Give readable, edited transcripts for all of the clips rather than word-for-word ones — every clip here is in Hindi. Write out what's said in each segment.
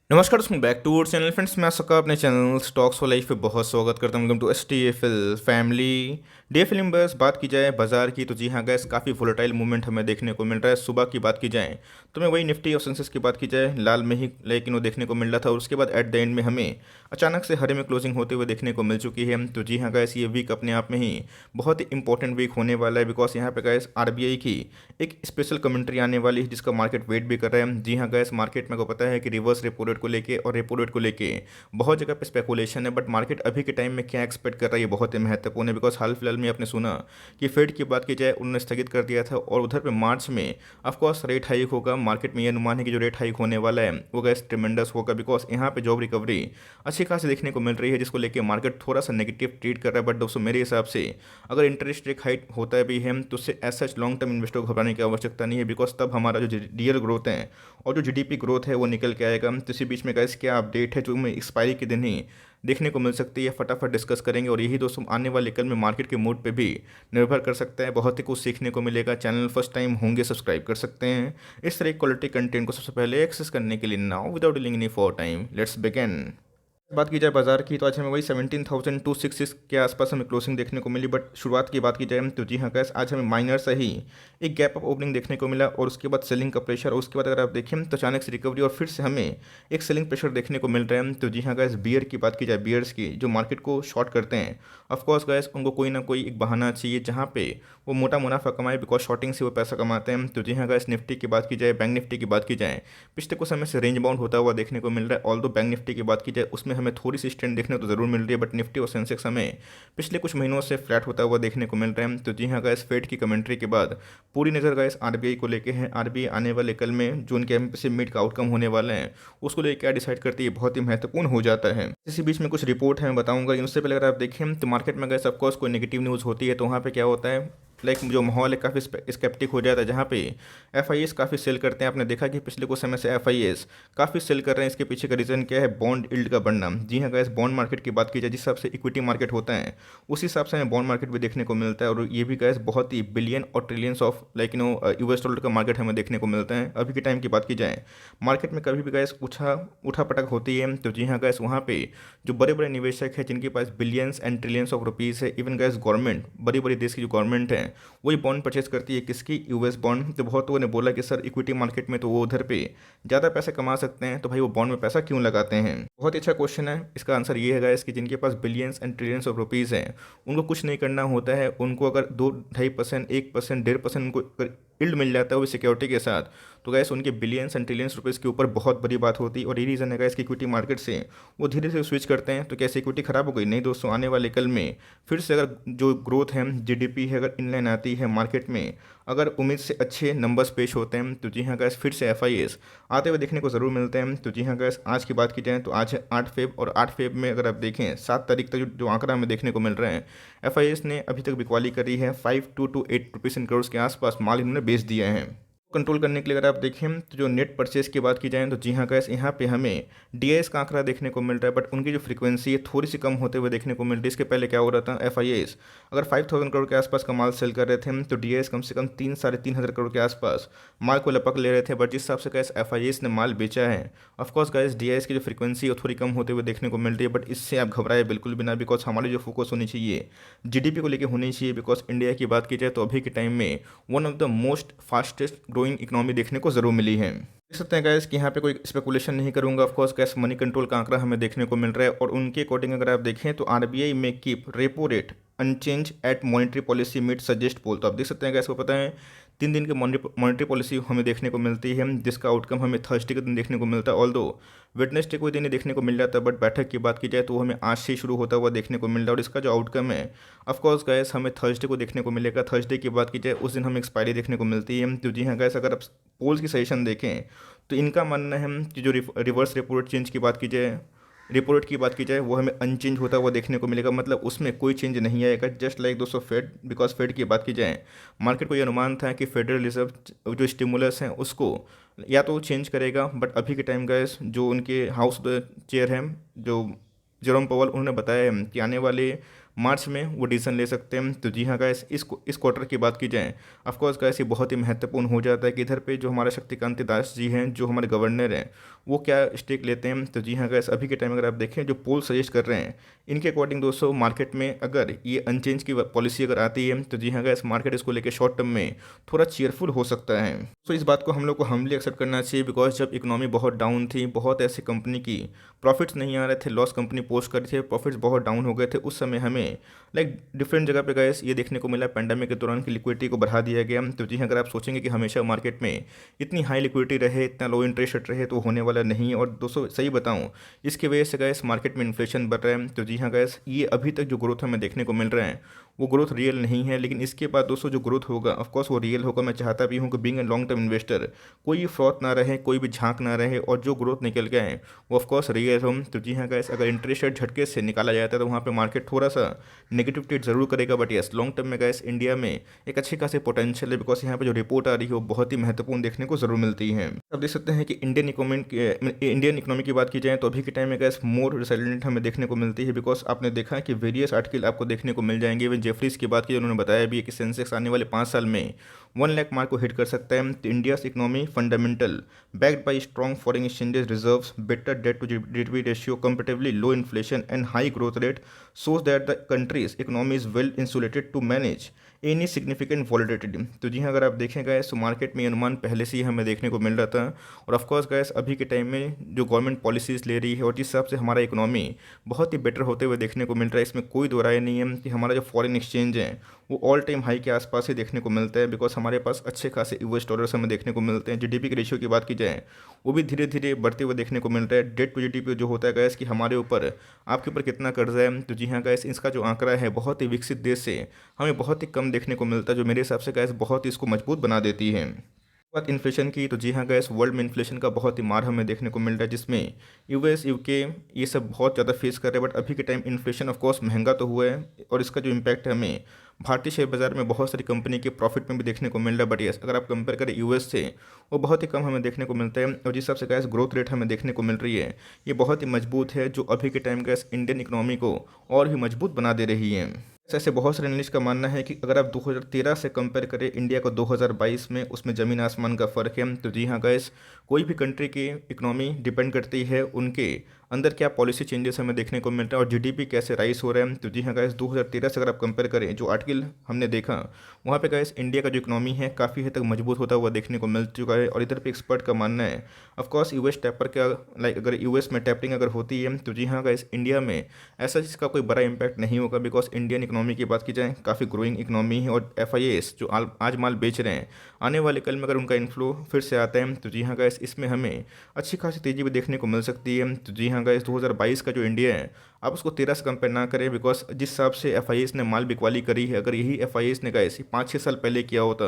नमस्कार दोस्तों, back to our channel friends. मैं सबका अपने चैनल स्टॉक्स फॉर लाइफ पे बहुत स्वागत करता हूँ। Welcome to STFL family. Day film बस बात की जाए बाजार की तो जी हाँ गैस, काफ़ी वोलेटाइल मूवमेंट हमें देखने को मिल रहा है। सुबह की बात की जाए तो मैं वही निफ्टी और सेंसेक्स की बात की जाए लाल में ही लेकिन वो देखने को मिल रहा था, और उसके बाद एट द एंड में हमें अचानक से हरे में क्लोजिंग होते हुए देखने को मिल चुकी है। तो जी हाँ गैस, ये वीक अपने आप में ही बहुत ही इंपॉर्टेंट वीक होने वाला है, बिकॉज यहाँ पे गैस RBI की एक स्पेशल कमेंट्री आने वाली है जिसका मार्केट वेट भी कर रहा है। जी हाँ गैस, मार्केट में को पता है कि रिवर्स रेपो रेट को लेके और रेपो रेट को लेके बहुत जगह पे स्पेकुलेशन है, बट मार्केट अभी के टाइम में क्या एक्सपेक्ट कर रहा है ये बहुत ही महत्वपूर्ण है। बिकॉज हाल फिलहाल में आपने सुना कि फेड की बात की जाए उन्होंने स्थगित कर दिया था, और उधर पे मार्च में ऑफकोर्स रेट हाइक होगा। मार्केट में यह अनुमान है कि जो रेट हाइक होने वाला है वो गैस ट्रिमेंडस होगा, बिकॉज यहाँ पे जॉब रिकवरी अच्छी खासी देखने को मिल रही है, जिसको लेके मार्केट थोड़ा सा नेगेटिव ट्रीट कर रहा है। बट दोस्तों मेरे हिसाब से अगर इंटरेस्ट रेट हाइक होता है भी है तो उससे ऐसा लॉन्ग टर्म इन्वेस्टर को घबराने की आवश्यकता नहीं है, बिकॉज तब हमारा जो रियल ग्रोथ है और जो GDP ग्रोथ है वो निकल के आएगा। तो इसी बीच में गैस क्या अपडेट है जो हमें एक्सपायरी के दिन ही देखने को मिल सकती है, फटाफट डिस्कस करेंगे। और यही दोस्तों आने वाले कल में मार्केट के मूड पे भी निर्भर कर सकता है। बहुत ही कुछ सीखने को मिलेगा। चैनल फर्स्ट टाइम होंगे सब्सक्राइब कर सकते हैं इस तरह क्वालिटी कंटेंट को सबसे पहले एक्सेस करने के लिए। Now without dealing any for time, let's begin. बात की जाए बाजार की तो आज हमें वही 17,266 के आसपास हमें क्लोजिंग देखने को मिली। बट शुरुआत की बात की जाए तो जी हाँ गैस, आज हमें माइनर से ही एक गैप अप ओपनिंग देखने को मिला, और उसके बाद सेलिंग का प्रेशर, और उसके बाद अगर आप देखें तो अचानक से रिकवरी और फिर से हमें एक सेलिंग प्रेशर देखने को मिल रहा है। तो जी हाँ गैस, बियर की बात की जाए, बियर्स की जो मार्केट को शॉर्ट करते हैं, ऑफकोर्स गैस उनको कोई ना कोई एक बहाना चाहिए जहाँ पे वो मोटा मुनाफा कमाए, बिकॉज शॉर्टिंग से वो पैसा कमाते हैं। तो जी हाँ गैस, निफ्टी की बात की जाए, बैंक निफ्टी की बात की जाए, पिछले कुछ समय से रेंज बाउंड होता हुआ देखने को मिल रहा है। ऑल दो बैंक निफ्टी की बात की जाए उसमें हमें थोड़ी सी स्ट्रेंथ देखने को जरूर मिल रही है, बट निफ्टी और सेंसेक्स हमें पिछले कुछ महीनों से फ्लैट होता हुआ देखने को मिल रहा है। तो जी हाँ गैस, फेड की कमेंट्री के बाद पूरी नज़र गैस RBI को लेके है। RBI आने वाले कल में जो उनके एमपीसी मीट का आउटकम होने वाला है उसको लेकर क्या डिसाइड करती है, बहुत ही महत्वपूर्ण हो जाता है। इसी बीच में कुछ रिपोर्ट है मैं बताऊंगा, लेकिन उससे पहले अगर आप देखें तो मार्केट में गैस ऑफकोर्स कोई नेगेटिव न्यूज़ होती है तो वहाँ पे क्या होता है, लाइक जो माहौल है काफ़ी स्केप्टिक हो जाता है, जहाँ पे FIS काफ़ी सेल करते हैं। आपने देखा कि पिछले कुछ समय से FIS काफ़ी सेल कर रहे हैं। इसके पीछे का रीज़न क्या है, बॉन्ड यील्ड का बढ़ना। जी हाँ गैस, बॉन्ड मार्केट की बात की जाए जिस हिसाब से इक्विटी मार्केट होता है उसी हिसाब से हमें बॉन्ड मार्केट भी देखने को मिलता है, और ये भी गैस बहुत ही बिलियन और ट्रिलियंस ऑफ US डॉलर का मार्केट हमें देखने को मिलता है। अभी के टाइम की बात की जाए, मार्केट में कभी भी गैस उठा पटक होती है तो जी हाँ गैस, वहाँ पे जो बड़े बड़े निवेशक हैं जिनके पास billions and trillions of rupees है, इवन गैस गवर्नमेंट, बड़ी बड़ी देश की जो गवर्नमेंट है वही बॉन्ड परचेज करती है, किसकी, US बॉन्ड। तो बहुत लोगों ने बोला कि सर इक्विटी मार्केट में तो वो उधर पे ज़्यादा पैसे कमा सकते हैं, तो भाई वो बॉन्ड में पैसा क्यों लगाते हैं। बहुत ही अच्छा क्वेश्चन है। इसका आंसर ये है कि जिनके पास billions and trillions of rupees हैं उनको कुछ नहीं करना होता है। उनको अगर 2-2.5%, 1%, 1.5% उनको यील्ड मिल जाता है वो सिक्योरिटी के साथ, तो गैस उनके बिलियंस एंड ट्रिलियंस रुपीज़ के ऊपर बहुत बड़ी बात होती है। और ये रीज़न है गैस कि इक्विटी मार्केट से वो धीरे धीरे स्विच करते हैं। तो कैसे इक्विटी खराब हो गई? नहीं दोस्तों, आने वाले कल में फिर से अगर जो ग्रोथ है, GDP है, अगर इनलाइन आती है मार्केट में, अगर उम्मीद से अच्छे नंबर्स पेश होते हैं तो जी हाँ गैस, फिर से FIS आते हुए देखने को ज़रूर मिलते हैं। तो जी हाँ गैस, आज की बात की जाए तो आज है 8 फेब, और 8 फेब में अगर आप देखें 7 तारीख तक जो आंकड़ा हमें देखने को मिल रहे हैं, FIS ने अभी तक बिकवाली करी है 5 to 8 रुपीज़ इन करोड़ के आसपास माल इन्होंने बेच दिया है। कंट्रोल करने के लिए अगर आप देखें तो जो नेट परचेज की बात की जाए तो जी हाँ गैस, यहाँ पे हमें DIS का आंकड़ा देखने को मिल रहा है, बट उनकी जो फ्रीक्वेंसी है थोड़ी सी कम होते हुए देखने को मिल रही है। इसके पहले क्या हो रहा था, FIS अगर 5,000 करोड़ के आसपास का माल सेल कर रहे थे तो DIS कम से कम 3-3.5 हज़ार करोड़ के आसपास माल को लपक ले रहे थे। बट जिस हिसाब से गैस FIS ने माल बेचा है, ऑफकोर्स गैस DIS की जो फ्रीक्वेंसी है वो थोड़ी कम होते हुए देखने को मिल रही है। बट इससे आप घबराए बिल्कुल भी ना, बिकॉज हमारी जो फोकस होनी चाहिए GDP को लेकर होनी चाहिए। बिकॉज इंडिया की बात की जाए तो अभी के टाइम में one of the most fastest growing economy देखने को ज़रूर मिली है। देख सकते हैं गैस कि यहाँ पे कोई स्पेकुलेशन नहीं करूंगा। Of course gas money control का आंकड़ा हमें देखने को मिल रहा है, और उनके अकॉर्डिंग अगर आप देखें तो RBI में keep repo rate unchanged at monetary policy meet suggest poll. तो आप देख सकते हैं गैस को पता है 3 दिन की मॉनेटरी पॉलिसी हमें देखने को मिलती है, जिसका आउटकम हमें थर्सडे के दिन देखने को मिलता है। ऑल दो वेडनेसडे कोई दिन ही देखने को मिल जाता है, बट बैठक की बात की जाए तो वो हमें आज से ही शुरू होता हुआ देखने को मिल रहा है। और इसका जो आउटकम है ऑफकोर्स गैस हमें थर्सडे को देखने को मिलेगा। थर्सडे की बात की जाए उस दिन हमें एक्सपायरी देखने को मिलती है। तो जी हाँ गैस, अगर आप पोल्स की सजेशन देखें तो इनका मानना है कि जो रिवर्स रेपो रेट चेंज की बात की जाए, रेपो रेट की बात की जाए वो हमें अनचेंज होता हुआ देखने को मिलेगा। मतलब उसमें कोई चेंज नहीं आएगा, जस्ट लाइक दोस्तों फेड। बिकॉज फेड की बात की जाए, मार्केट को ये अनुमान था कि फेडरल रिजर्व जो स्टिमुलस हैं उसको या तो चेंज करेगा, बट अभी के टाइम गैस जो उनके हाउस चेयर हैं जो जेरोम पॉवेल, उन्होंने बताया है कि आने वाले मार्च में वो डिसीजन ले सकते हैं। तो जी हाँ गाइस, इस क्वार्टर की बात की जाए, ऑफकोर्स गाइस ये बहुत ही महत्वपूर्ण हो जाता है कि इधर पे जो हमारा शक्तिकांत दास जी हैं, जो हमारे गवर्नर हैं, वो क्या स्टेक लेते हैं। तो जी हाँ गाइस, अभी के टाइम अगर आप देखें जो पोल सजेस्ट कर रहे हैं, इनके अकॉर्डिंग दोस्तों मार्केट में अगर ये अनचेंज की पॉलिसी अगर आती है, तो जी हाँ गाइस, मार्केट इसको लेकर शॉर्ट टर्म में थोड़ा चीयरफुल हो सकता है। तो इस बात को हम लोग को हमली एक्सेप्ट करना चाहिए, बिकॉज जब इकोनॉमी बहुत डाउन थी, बहुत ऐसी कंपनी की प्रॉफिट्स नहीं आ रहे थे, लॉस कंपनी पोस्ट कर रही थी, प्रॉफिट्स बहुत डाउन हो गए थे, उस समय हमें लाइक डिफरेंट जगह पे गाइस ये देखने को मिला पेंडेमिक के दौरान की लिक्विडिटी को बढ़ा दिया गया। तो जी हाँ, अगर आप सोचेंगे कि हमेशा मार्केट में इतनी हाई लिक्विडिटी रहे, इतना लो इंटरेस्ट रेट रहे, तो होने वाला नहीं है। और दोस्तों सही बताऊं, इसकी वजह से गाइस मार्केट में इन्फ्लेशन बढ़ रहा है। तो जी हाँ गाइस, ये अभी तक जो ग्रोथ हमें देखने को मिल रहा है वो ग्रोथ रियल नहीं है, लेकिन इसके बाद दोस्तों जो ग्रोथ होगा ऑफकोर्स वो रियल होगा। मैं चाहता भी हूँ कि being a long term investor कोई फ्रॉड ना रहे, कोई भी झांक ना रहे, और जो ग्रोथ निकल के आए वो ऑफकोर्स रियल हो। तो जी हाँ गाइस, अगर इंटरेस्ट रेट झटके से निकाला जाता है तो वहाँ पे मार्केट थोड़ा सा नेगेटिव ट्रेड जरूर करेगा, बट यस लॉन्ग टर्म में गाइस इंडिया में एक अच्छी खासी पोटेंशियल है, बिकॉज यहाँ पे जो रिपोर्ट आ रही है वो बहुत ही महत्वपूर्ण देखने को जरूर मिलती है। अब देख सकते हैं कि इंडियन इकोनॉमी की बात की जाए तो अभी के टाइम में गैस मोर रिसिलेंट हमें देखने को मिलती है, बिकॉज आपने देखा कि वेरियस आर्टिकल आपको देखने को मिल जाएंगे। इवन जेफरीज की बात की, उन्होंने बताया भी है कि सेंसेक्स आने वाले 5 साल में 1 लाख मार्क को हिट कर सकता है। तो India's economy fundamental backed by strong foreign exchanges reserves, better debt to GDP ratio, comparatively low inflation and high growth rate shows that the country's economy is well insulated to manage any significant volatility. तो जी हाँ, अगर आप देखें गैस तो मार्केट में अनुमान पहले से ही हमें देखने को मिल रहा था, और ऑफकोर्स गैस अभी के टाइम में जो गवर्नमेंट पॉलिसीज़ ले रही है और जिस हिसाब से हमारा इकोनॉमी बहुत ही बेटर होते हुए देखने को मिल रहा है, इसमें कोई दो राय नहीं है कि हमारा जो फॉरेन एक्सचेंज है वो ऑल टाइम हाई के आसपास ही देखने को मिलता है, बिकॉज हमारे पास अच्छे खासे यूएस डॉलर्स हमें देखने को मिलते हैं। जीडीपी के रेशियो की बात की जाए वो भी धीरे धीरे बढ़ते हुए देखने को मिल रहा है। डेट टू जीडीपी जो होता है गैस कि हमारे ऊपर आपके ऊपर कितना कर्जा है, तो जी हाँ गैस इसका जो आंकड़ा है बहुत ही विकसित देश से हमें बहुत ही कम देखने को मिलता है, जो मेरे हिसाब से गैस बहुत ही इसको मजबूत बना देती है। बात इन्फ्लेशन की, तो जी हाँ गैस वर्ल्ड में इन्फ्लेशन का बहुत ही मार हमें देखने को मिल रहा है, जिसमें यूएस यूके ये सब बहुत ज़्यादा फेस कर रहे हैं। बट अभी के टाइम इन्फ्लेशन ऑफ कोर्स महंगा तो हुआ है, और इसका जो इम्पैक्ट है हमें भारतीय शेयर बाजार में बहुत सारी कंपनी के प्रॉफिट में भी देखने को मिल रहा है। बट यस अगर आप कंपेयर करें यूएस से, वो बहुत ही कम हमें देखने को मिलता है, और जिस हिसाब से गैस ग्रोथ रेट हमें देखने को मिल रही है ये बहुत ही मजबूत है, जो अभी के टाइम गैस इंडियन इकोनॉमी को और भी मजबूत बना दे रही है। ऐसे बहुत सारे एनालिस्ट का मानना है कि अगर आप 2013 से कंपेयर करें इंडिया को 2022 में, उसमें ज़मीन आसमान का फ़र्क है। तो जी हाँ गैस, कोई भी कंट्री की इकोनॉमी डिपेंड करती है उनके अंदर क्या पॉलिसी चेंजेस हमें देखने को मिल रहा है और जीडीपी कैसे राइज हो रहा है। तो जी हाँ गैस, 2013 से अगर आप कंपेयर करें, जो आर्टिकल हमने देखा वहाँ पे गैस इंडिया का जो इकोनॉमी है काफ़ी हद तक मजबूत होता हुआ देखने को मिल चुका है। और इधर पे एक्सपर्ट का मानना है ऑफकोर्स यूएस टैपर का, लाइक अगर यूएस में टैपरिंग अगर होती है तो जी हाँ गैस इंडिया में ऐसा इसका कोई बड़ा इंपैक्ट नहीं होगा, बिकॉज इंडियन इकोनॉमी की बात की जाए काफ़ी ग्रोइंग इकोनॉमी है। और एफआईएस जो आज माल बेच रहे हैं, आने वाले कल में अगर उनका इन्फ्लो फिर से आता है तो जी हाँ गैस इसमें हमें अच्छी खासी तेज़ी भी देखने को मिल सकती है। तो जी हाँ गैस, 2022 का जो इंडिया है आप उसको 13 से कंपेयर ना करें, बिकॉज जिस हिसाब से एफआईएस ने माल बिकवाली करी है, अगर यही एफआईएस ने गैस 5-6 साल पहले किया होता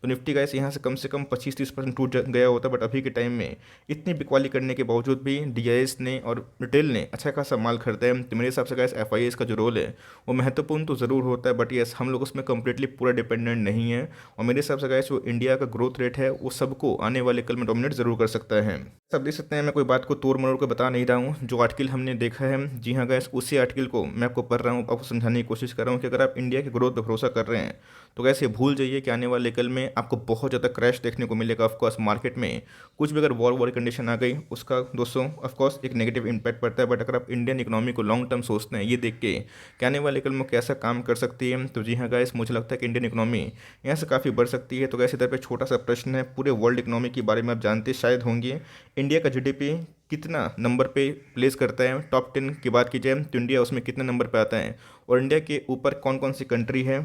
तो निफ्टी गैस यहाँ से कम 25-30% टूट गया होता। बट अभी के टाइम में इतनी बिकवाली करने के बावजूद भी डीआईएस ने और रिटेल ने अच्छा खासा माल खरीदा है। तो मेरे हिसाब से गैस एफआईएस का जो रोल है वो महत्वपूर्ण तो ज़रूर होता है, बट यस हम लोग उसमें कंप्लीटली पूरा डिपेंडेंट नहीं है। और मेरे हिसाब से गैस जो इंडिया का ग्रोथ रेट है वो सबको आने वाले कल में डोमिनेट जरूर कर सकता है। सब देख सकते हैं, मैं कोई बात को तोड़ मरोड़ के बता नहीं रहा हूँ। जो आर्टिकल हमने देखा है, जी हाँ गैस उसी आर्टिकल को मैं आपको पढ़ रहा हूँ, आपको समझाने की कोशिश कर रहा हूँ कि अगर आप इंडिया के ग्रोथ पर भरोसा कर रहे हैं तो गैस ये भूल जाइए कि आने वाले कल में आपको बहुत ज़्यादा क्रैश देखने को मिलेगा। ऑफकोर्स मार्केट में कुछ भी अगर वॉर कंडीशन आ गई उसका दोस्तों ऑफकोर्स एक नेगेटिव इंपैक्ट पड़ता है। बट अगर आप इंडियन इकोनॉमी को लॉन्ग टर्म सोचते हैं, ये देख के कि आने वाले कल में कैसा काम कर सकती है, तो जी हाँ गैस मुझे लगता है कि इंडियन इकोनॉमी यहाँ से काफ़ी बढ़ सकती है। तो गैस इधर पे छोटा सा प्रश्न है, पूरे वर्ल्ड इकोनॉमी के बारे में आप जानते शायद होंगे, इंडिया का जीडीपी कितना नंबर पे प्लेस करता है। टॉप 10 की बात की जाए तो इंडिया उसमें कितने नंबर पे आता है, और इंडिया के ऊपर कौन कौन सी कंट्री है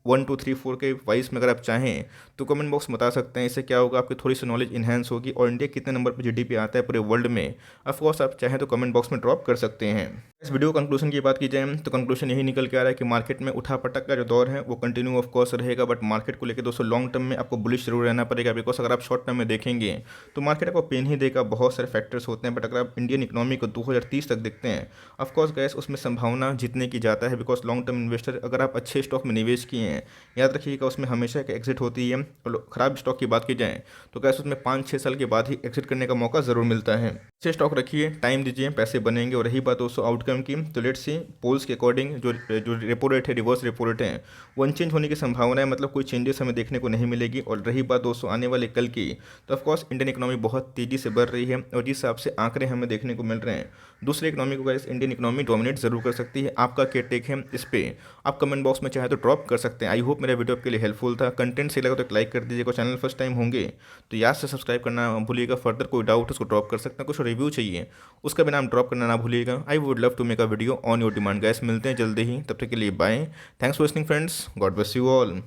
1 2 3 4 के वाइज में अगर आप चाहें तो कमेंट बॉक्स में बता सकते हैं। इससे क्या होगा, आपकी थोड़ी सी नॉलेज इन्हेंस होगी। और इंडिया कितने नंबर पर जीडीपी आता है पूरे वर्ल्ड में, ऑफकोर्स आप चाहें तो कमेंट बॉक्स में ड्रॉप कर सकते हैं। इस वीडियो कंक्लूजन की बात की जाए तो कंक्लूजन यही निकल के आ रहा है कि मार्केट में उठापटक का जो दौर है वो कंटिन्यू ऑफ कोर्स रहेगा। बट मार्केट को लेकर दोस्तों लॉन्ग टर्म में आपको बुलिश जरूर रहना पड़ेगा, बिकॉज अगर आप शॉर्ट टर्म में देखेंगे तो मार्केट आपको पेन ही देगा, बहुत सारे फैक्टर्स होते हैं। बट अगर आप इंडियन इकोनॉमी को 2030 तक देखते हैं, ऑफकोर्स गैस उसमें संभावना जीतने की जाता है, बिकॉज लॉन्ग टर्म इन्वेस्टर अगर आप अच्छे स्टॉक में निवेश किए हैं, याद रखिएगा उसमें हमेशा एक एग्जिट होती है। और ख़राब स्टॉक की बात की जाए तो गैस उसमें 5-6 साल के बाद ही एग्जिट करने का मौका ज़रूर मिलता है। से स्टॉक रखिए, टाइम दीजिए, पैसे बनेंगे। और रही बात दोस्तों आउटकम की, तो लेट्स सी पोल्स के अकॉर्डिंग जो जो रेपो रेट है, रिवर्स रेपो रेट है, वो अनचेंज होने की संभावना है, मतलब कोई चेंजेस हमें देखने को नहीं मिलेगी। और रही बात दोस्तों आने वाले कल की, तो ऑफकोर्स इंडियन इकोनॉमी बहुत तेज़ी से बढ़ रही है और जिस हिसाब से आंकड़े हमें देखने को मिल रहे हैं, दूसरे इकोनॉमी को गाइस इंडियन इकोनॉमी डोमिनेट जरूर कर सकती है। आपका क्या टेक है इस पर, आप कमेंट बॉक्स में चाहे तो ड्रॉप कर सकते हैं। आई होप मेरा वीडियो आपके लिए हेल्पफुल था। कंटेंट सही लगा तो एक लाइक कर दीजिएगा। चैनल फर्स्ट टाइम होंगे तो याद से सब्सक्राइब करना भूलिएगा। फर्दर कोई डाउट उसको ड्रॉप कर सकते हैं, कुछ रिव्यू चाहिए उसका भी नाम ड्रॉप करना ना भूलिएगा। I would love to make a video on your demand. गैस मिलते हैं जल्दी ही, तब तक के लिए bye. Thanks for listening friends, God bless you all.